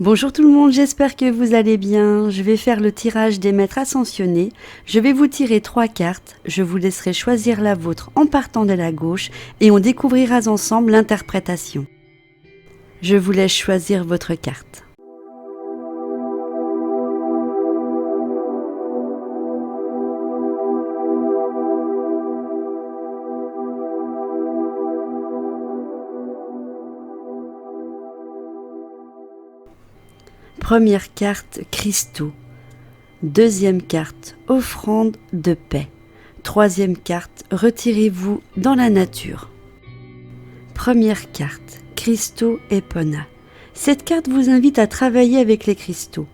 Bonjour tout le monde, j'espère que vous allez bien. Je vais faire le tirage des maîtres ascensionnés. Je vais vous tirer 3 cartes. Je vous laisserai choisir la vôtre en partant de la gauche et on découvrira ensemble l'interprétation. Je vous laisse choisir votre carte. Première carte, cristaux. Deuxième carte, offrande de paix. Troisième carte, retirez-vous dans la nature. Première carte, cristaux Epona. Cette carte vous invite à travailler avec les cristaux.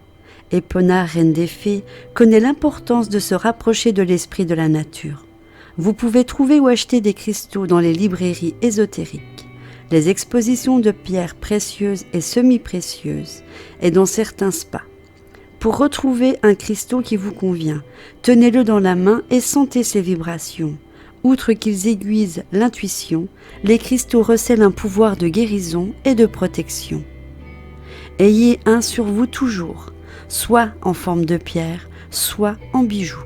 Epona, reine des fées, connaît l'importance de se rapprocher de l'esprit de la nature. Vous pouvez trouver ou acheter des cristaux dans les librairies ésotériques, les expositions de pierres précieuses et semi-précieuses, et dans certains spas. Pour retrouver un cristaux qui vous convient, tenez-le dans la main et sentez ses vibrations. Outre qu'ils aiguisent l'intuition, les cristaux recèlent un pouvoir de guérison et de protection. Ayez un sur vous toujours, soit en forme de pierre, soit en bijoux.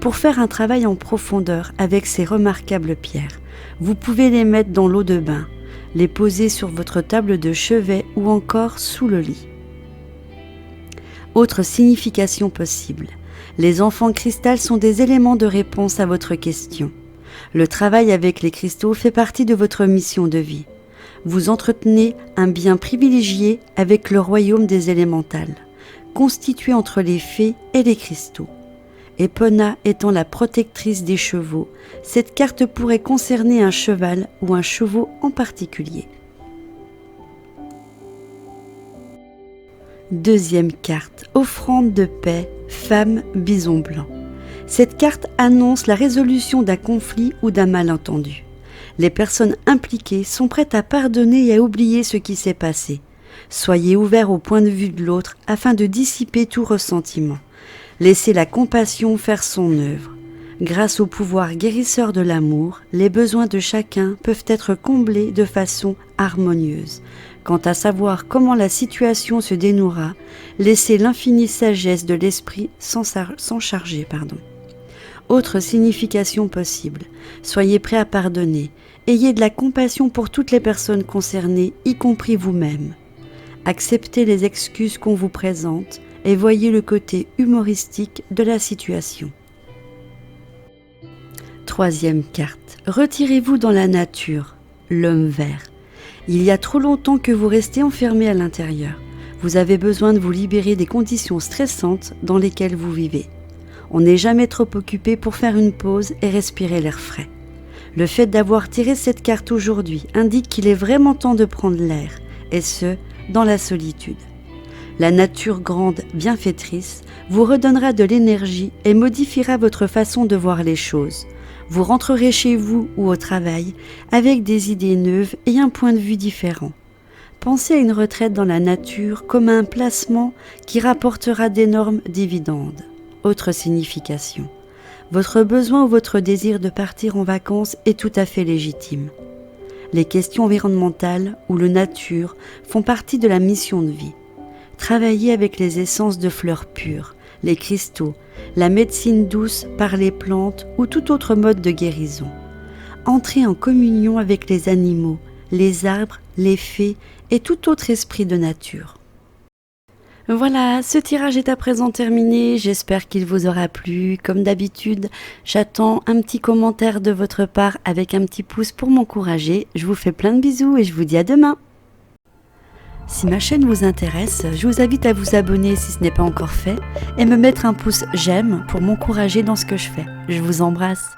Pour faire un travail en profondeur avec ces remarquables pierres, vous pouvez les mettre dans l'eau de bain, les poser sur votre table de chevet ou encore sous le lit. Autre signification possible, les enfants cristal sont des éléments de réponse à votre question. Le travail avec les cristaux fait partie de votre mission de vie. Vous entretenez un bien privilégié avec le royaume des élémentales, constitué entre les fées et les cristaux. Epona étant la protectrice des chevaux, cette carte pourrait concerner un cheval ou un chevaux en particulier. Deuxième carte, offrande de paix, femme bison blanc. Cette carte annonce la résolution d'un conflit ou d'un malentendu. Les personnes impliquées sont prêtes à pardonner et à oublier ce qui s'est passé. Soyez ouverts au point de vue de l'autre afin de dissiper tout ressentiment. Laissez la compassion faire son œuvre. Grâce au pouvoir guérisseur de l'amour, les besoins de chacun peuvent être comblés de façon harmonieuse. Quant à savoir comment la situation se dénouera, laissez l'infinie sagesse de l'esprit s'en charger. Autre signification possible, soyez prêts à pardonner. Ayez de la compassion pour toutes les personnes concernées, y compris vous-même. Acceptez les excuses qu'on vous présente et voyez le côté humoristique de la situation. Troisième carte, retirez-vous dans la nature, l'homme vert. Il y a trop longtemps que vous restez enfermé à l'intérieur. Vous avez besoin de vous libérer des conditions stressantes dans lesquelles vous vivez. On n'est jamais trop occupé pour faire une pause et respirer l'air frais. Le fait d'avoir tiré cette carte aujourd'hui indique qu'il est vraiment temps de prendre l'air, et ce, dans la solitude. La nature grande, bienfaitrice, vous redonnera de l'énergie et modifiera votre façon de voir les choses. Vous rentrerez chez vous ou au travail avec des idées neuves et un point de vue différent. Pensez à une retraite dans la nature comme à un placement qui rapportera d'énormes dividendes. Autre signification. Votre besoin ou votre désir de partir en vacances est tout à fait légitime. Les questions environnementales ou la nature font partie de la mission de vie. Travaillez avec les essences de fleurs pures, les cristaux, la médecine douce par les plantes ou tout autre mode de guérison. Entrez en communion avec les animaux, les arbres, les fées et tout autre esprit de nature. Voilà, ce tirage est à présent terminé, j'espère qu'il vous aura plu. Comme d'habitude, j'attends un petit commentaire de votre part avec un petit pouce pour m'encourager. Je vous fais plein de bisous et je vous dis à demain. Si ma chaîne vous intéresse, je vous invite à vous abonner si ce n'est pas encore fait et me mettre un pouce j'aime pour m'encourager dans ce que je fais. Je vous embrasse.